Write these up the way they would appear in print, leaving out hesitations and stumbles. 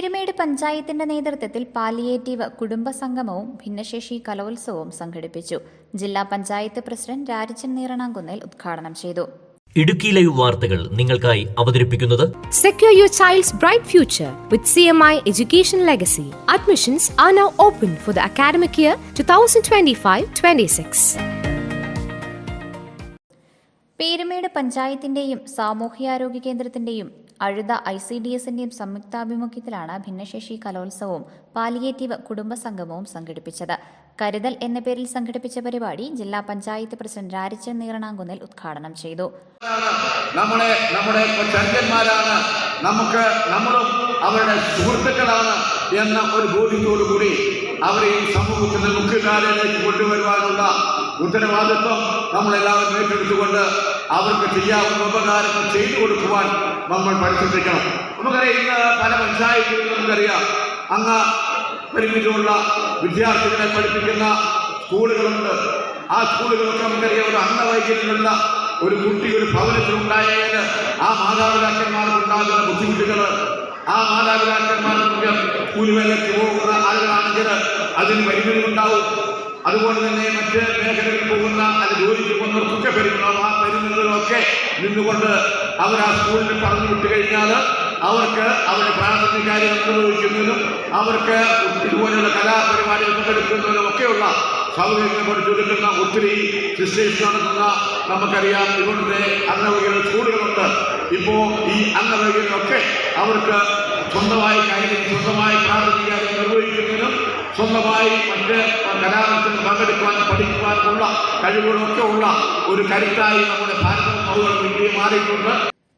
പീരുമേട് പഞ്ചായത്തിന്റെ നേതൃത്വത്തിൽ പാലിയേറ്റീവ് കുടുംബസംഗമവും ഭിന്നശേഷി കലോത്സവവും സംഘടിപ്പിച്ചു. ജില്ലാ പഞ്ചായത്ത് പ്രസിഡന്റ് രാരിച്ചൻ നീറണാകുന്നേൽ ഉദ്ഘാടനം ചെയ്തു. ഇടുക്കി ലൈവ് വാർത്തകൾ നിങ്ങൾക്കായി അവതരിപ്പിക്കുന്നത് Secure your child's bright future with CMI Education Legacy. Admissions are now open for the academic year 2025-26. Peermade പഞ്ചായത്തിന്റെയും സാമൂഹ്യാരോഗ്യ കേന്ദ്രത്തിന്റെയും അഴുത ICDSന്റെയും സംയുക്താഭിമുഖ്യത്തിലാണ് ഭിന്നശേഷി കലോത്സവവും പാലിയേറ്റീവ് കുടുംബസംഗമവും സംഘടിപ്പിച്ചത്. കരുതൽ എന്ന പേരിൽ സംഘടിപ്പിച്ച പരിപാടി ജില്ലാ പഞ്ചായത്ത് പ്രസിഡന്റ് രാരിച്ചൻ നീറണാകുന്നേൽ ഉദ്ഘാടനം ചെയ്തു. നമ്മുടെ ചന്ദ്രന്മാരാണ്, നമ്മളും അവരുടെ സുഹൃത്തുക്കളാണ് എന്ന ഒരു ബോധ്യത്തോടുകൂടി അവരെയും സമൂഹത്തിന്റെ മുഖ്യധാരയിലേക്ക് കൊണ്ടുവരുവാനുള്ള ഉത്തരവാദിത്വം നമ്മളെല്ലാവരും ഏറ്റെടുത്തുകൊണ്ട് അവർക്ക് ചെയ്യാവുന്ന ഉപകാരങ്ങൾ ചെയ്തു കൊടുക്കുവാൻ നമ്മൾ പരിശ്രമിക്കണം. നമുക്കറിയാം, ഇന്ന് പല പഞ്ചായത്തുകളിലും നമുക്കറിയാം അങ്ങ് പരിമിതിയുള്ള വിദ്യാർത്ഥികളെ പഠിപ്പിക്കുന്ന സ്കൂളുകളുണ്ട്. ആ സ്കൂളുകളൊക്കെ നമുക്കറിയാം ഒരു അംഗവൈകല്യമുള്ള ഒരു കുട്ടി ഒരു ഭവനത്തിലുണ്ടായാൽ ആ മാതാപിതാക്കന്മാർക്കുണ്ടാകുന്ന ബുദ്ധിമുട്ടുകൾ, ആ മാതാപിതാക്കന്മാർക്ക് കൂലിവേലയ്ക്ക് പോകുന്ന ആളുകളാണെങ്കിൽ അതിന് പരിമിതി ഉണ്ടാവും. അതുപോലെ തന്നെ മറ്റ് മേഖലകളിൽ പോകുന്ന അത് ജോലിക്ക് പോകുന്നവർക്കൊക്കെ പരിമിതം. ആ പരിമിതികളൊക്കെ നിന്നുകൊണ്ട് അവർ ആ സ്കൂളിൽ പറഞ്ഞു വിട്ടു കഴിഞ്ഞാൽ അവർക്ക് അവരുടെ പ്രാഥമിക കാര്യങ്ങൾ നിർവഹിക്കുന്നതിനും അവർക്ക് ഇതുപോലെയുള്ള കലാപരിപാടികൾ പങ്കെടുക്കുന്നതിനും ഒക്കെയുള്ള സൗകര്യങ്ങൾ കൊടുക്കുന്ന ഒത്തിരി സിസ്റ്റേഴ്സ് നടത്തുന്ന നമുക്കറിയാം ഇവിടുത്തെ അംഗവൈകല്യ സ്കൂളുകളുണ്ട്. ഇപ്പോൾ ഈ അംഗവൈകല്യമൊക്കെ അവർക്ക് സ്വന്തമായി കാര്യം, സ്വന്തമായി പ്രാഥമിക കാര്യം നിർവഹിക്കുന്നതിനും സ്വന്തമായി മറ്റ് കലാമത്സരത്തിൽ പങ്കെടുക്കുവാനും പഠിക്കുവാനുമുള്ള കഴിവുകളൊക്കെ ഉള്ള ഒരു കരുത്തായി നമ്മുടെ ഭാരതം ഇന്ത്യ മാറിയിട്ടുണ്ട്.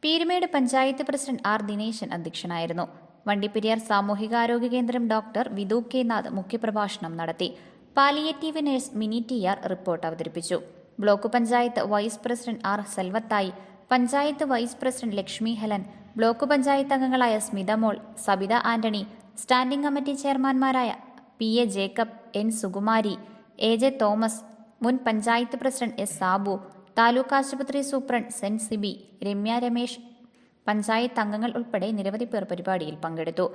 പീരുമേട് പഞ്ചായത്ത് പ്രസിഡന്റ് ആർ ദിനേശൻ അധ്യക്ഷനായിരുന്നു. വണ്ടിപ്പെരിയാർ സാമൂഹികാരോഗ്യ കേന്ദ്രം ഡോക്ടർ വിധു കെ നാഥ് മുഖ്യപ്രഭാഷണം നടത്തി. Palliative nurse Mini TR report അവതരിപ്പിച്ചു. Block panchayat vice president R സെൽവത്തായി, panchayat vice president Lakshmi Helen, block panchayat അംഗങ്ങളായ Smitha Mol, Sabitha Antony, standing committee ചെയർമാൻമാരായ PA Jacob, N Sukumari, AJ Thomas, മുൻ പഞ്ചായത്ത് പ്രസിഡന്റ് S സാബു, താലൂക്ക് ആശുപത്രി സൂപ്രണ്ട് സെന്റ് സിബി, രമ്യ രമേശ്, പഞ്ചായത്ത് അംഗങ്ങൾ ഉൾപ്പെടെ നിരവധി പേർ പരിപാടിയിൽ പങ്കെടുത്തു.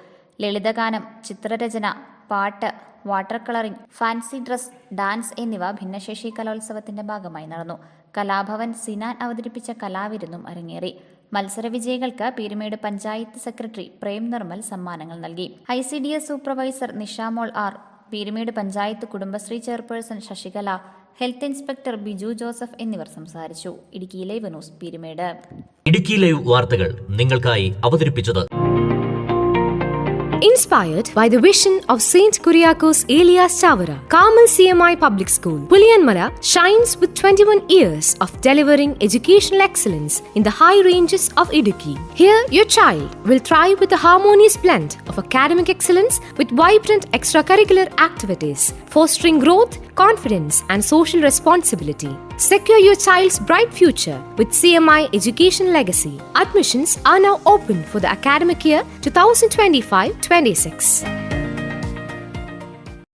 ലളിതഗാനം, ചിത്രരചന, പാട്ട്, വാട്ടർ കളറിംഗ്, ഫാൻസി ഡ്രസ്, ഡാൻസ് എന്നിവ ഭിന്നശേഷി കലോത്സവത്തിന്റെ ഭാഗമായി നടന്നു. കലാഭവൻ സിനാൻ അവതരിപ്പിച്ച കലാവിരുന്നും അരങ്ങേറി. മത്സരവിജയികൾക്ക് പീരുമേട് പഞ്ചായത്ത് സെക്രട്ടറി പ്രേം നിർമ്മൽ സമ്മാനങ്ങൾ നൽകി. ICDS supervisor Nishamol R, Peermade panchayat Kudumbashree chairperson Sasikala, health inspector Biju Joseph എന്നിവർ സംസാരിച്ചു. Idukki live news Peermade. Idukki live വാർത്തകൾ നിങ്ങൾക്കായി അവതരിപ്പിച്ചത് Inspired by the vision of Saint Kuriakos Elias Chavara, Carmel CMI Public School, Puliyanmala shines with 21 years of delivering educational excellence in the high ranges of Idukki. Here, your child will thrive with a harmonious blend of academic excellence with vibrant extracurricular activities, fostering growth, confidence, and social responsibility. Secure your child's bright future with CMI Education Legacy. Admissions are now open for the academic year 2025-26.